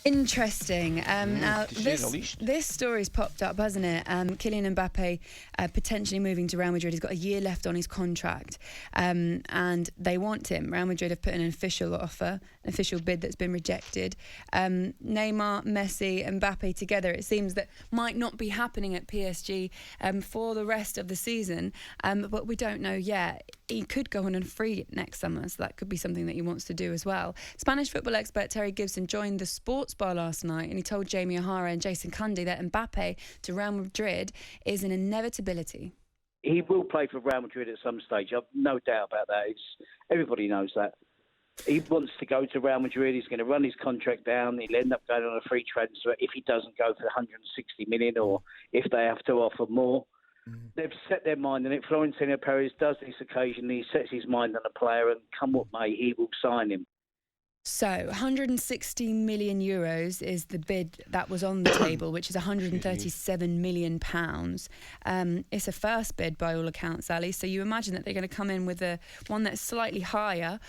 Interesting. Now, to say the least. this story's popped up, hasn't it? Kylian Mbappe potentially moving to Real Madrid. He's got a year left on his contract, and they want him. Real Madrid have put in an official offer, an official bid that's been rejected. Neymar, Messi, Mbappe together, it seems that might not be happening at PSG for the rest of the season, but we don't know yet. He could go on free next summer, so that could be something that he wants to do as well. Spanish football expert Terry Gibson joined the sports bar last night, and he told Jamie O'Hara and Jason Cundy that Mbappe to Real Madrid is an inevitability. He will play for Real Madrid at some stage. I've no doubt about that. Everybody knows that. He wants to go to Real Madrid. He's going to run his contract down. He'll end up going on a free transfer if he doesn't go for 160 million, or if they have to offer more. They've set their mind on it. Florentino Perez does this occasionally. He sets his mind on a player, and come what may, he will sign him. So 160 million euros is the bid that was on the table, which is 137 million pounds. It's a first bid by all accounts, Ali. So you imagine that they're going to come in with one that's slightly higher,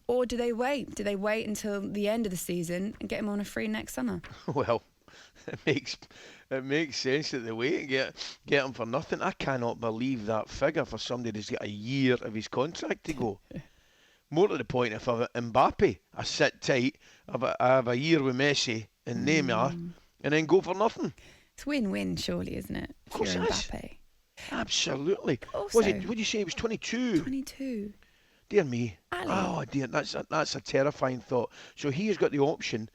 or do they wait? Do they wait until the end of the season and get him on a free next summer? Well, it makes sense that they wait and get him for nothing. I cannot believe that figure for somebody that's got a year of his contract to go. More to the point, if I've Mbappe, I sit tight, I have a year with Messi and Neymar, and then go for nothing. It's win-win, surely, isn't it? Of course it is. Mbappe. Absolutely. Also, What did you say? He was 22. 22. Dear me. Ali. Oh dear, that's a terrifying thought. So he has got the option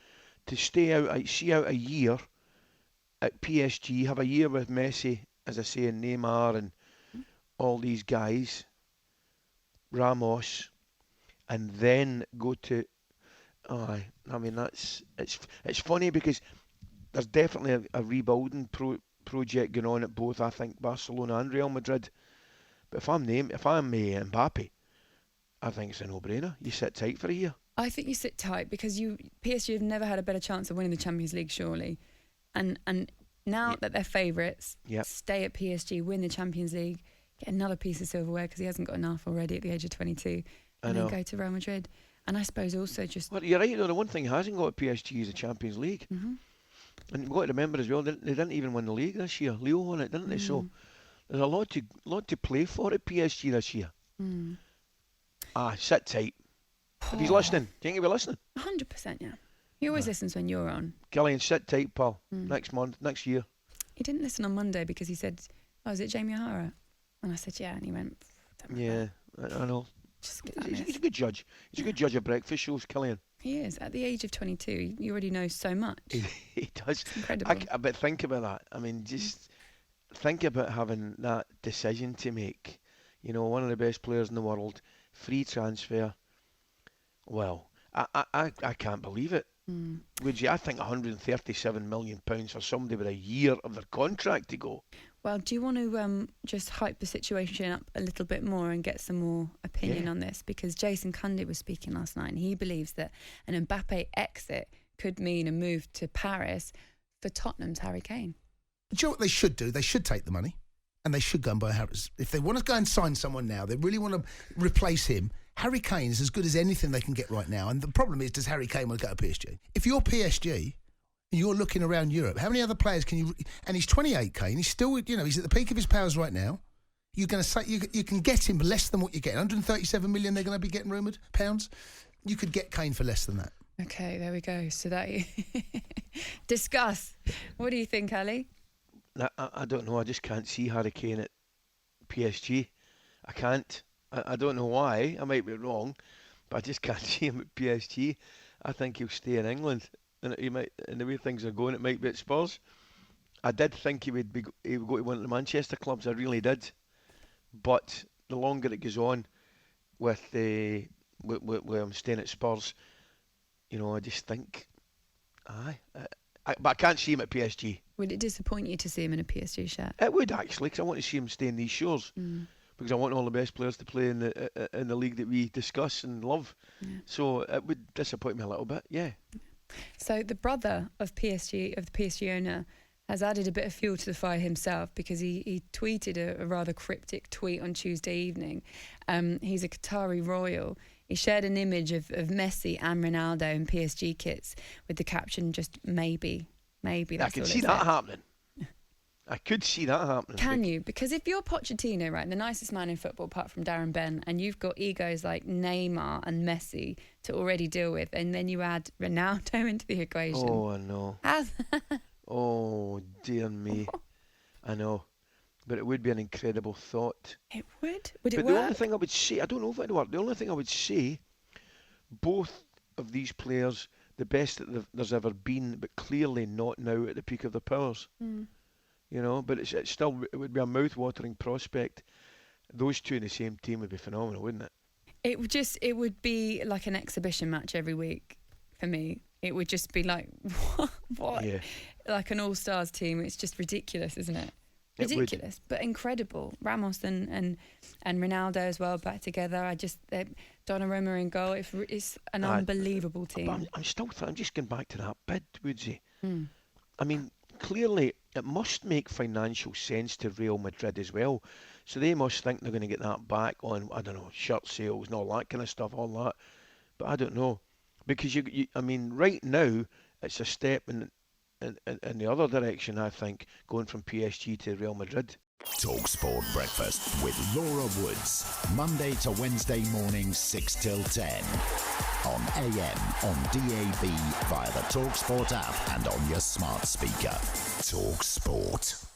to see out a year at PSG, have a year with Messi, as I say, and Neymar and all these guys, Ramos, and then go to. I mean, it's funny because there's definitely a rebuilding project going on at both, I think, Barcelona and Real Madrid. But if I'm Mbappe, I think it's a no-brainer. You sit tight for a year. I think you sit tight because PSG have never had a better chance of winning the Champions League, surely. And now that they're favourites, stay at PSG, win the Champions League, get another piece of silverware because he hasn't got enough already at the age of 22, and then go to Real Madrid. And I suppose also just... Well, you're right, though. The one thing he hasn't got at PSG is the Champions League. Mm-hmm. And you've got to remember as well, they didn't even win the league this year. Leo won it, didn't they? So there's a lot to play for at PSG this year. Sit tight. If he's listening, do you think he'll be listening? 100%, yeah. He always listens when you're on. Kylian, sit tight, pal. Next month, next year. He didn't listen on Monday because he said, "Oh, is it Jamie O'Hara?" And I said, "Yeah," and he went, "Yeah, I know." He's a good judge. He's a good judge of breakfast shows, Kylian. He is. At the age of 22, you already know so much. He does. It's incredible. But think about that. I mean, just think about having that decision to make. You know, one of the best players in the world, free transfer. Well, I can't believe it. Would you? I think £137 million for somebody with a year of their contract to go. Well, do you want to just hype the situation up a little bit more and get some more opinion on this? Because Jason Cundy was speaking last night, and he believes that an Mbappe exit could mean a move to Paris for Tottenham's Harry Kane. Do you know what they should do? They should take the money, and they should go and buy Harry. If they want to go and sign someone now, they really want to replace him. Harry Kane is as good as anything they can get right now. And the problem is, does Harry Kane want to go to PSG? If you're PSG and you're looking around Europe, how many other players can you... And he's 28, Kane. He's still, he's at the peak of his powers right now. You're going to say you can get him less than what you're getting. 137 million they're going to be getting rumoured, pounds. You could get Kane for less than that. Okay, there we go. So that... Discuss. What do you think, Ali? I don't know. I just can't see Harry Kane at PSG. I can't. I don't know why. I might be wrong, but I just can't see him at PSG. I think he'll stay in England, and he might. And the way things are going, it might be at Spurs. I did think he would go to one of the Manchester clubs. I really did, but the longer it goes on, with where I'm staying at Spurs, I just think, but I can't see him at PSG. Would it disappoint you to see him in a PSG shirt? It would actually, because I want to see him stay in these shores. Because I want all the best players to play in the league that we discuss and love. Yeah. So it would disappoint me a little bit, yeah. So the brother of the PSG owner, has added a bit of fuel to the fire himself because he tweeted a rather cryptic tweet on Tuesday evening. He's a Qatari royal. He shared an image of Messi and Ronaldo in PSG kits with the caption just maybe. Maybe that's I all could it see said. that happening. I could see that happening. Can you? Because if you're Pochettino, right, the nicest man in football apart from Darren Bent, and you've got egos like Neymar and Messi to already deal with, and then you add Ronaldo into the equation. Oh, I know. Oh, dear me. I know. But it would be an incredible thought. It would? Would it But work? the only thing I would say, I don't know if it would work, the only thing I would say, both of these players, the best that there's ever been, but clearly not now at the peak of their powers. You know, but it's still, it would be a mouth-watering prospect. Those two in the same team would be phenomenal, wouldn't it? It would be like an exhibition match every week for me. It would just be like, what? Yeah. Like an all-stars team. It's just ridiculous, isn't it? It would. Ridiculous, but incredible. Ramos and Ronaldo as well back together. Donnarumma in goal. It's an unbelievable team. But I'm just going back to that bid, Woodsy. I mean, clearly it must make financial sense to Real Madrid as well. So they must think they're going to get that back on, I don't know, shirt sales and all that kind of stuff, all that. But I don't know. Because, I mean, right now, it's a step in the other direction, I think, going from PSG to Real Madrid. talkSPORT Breakfast with Laura Woods. Monday to Wednesday morning, 6 till 10. On AM, on DAB, via the talkSPORT app and on your smart speaker. talkSPORT.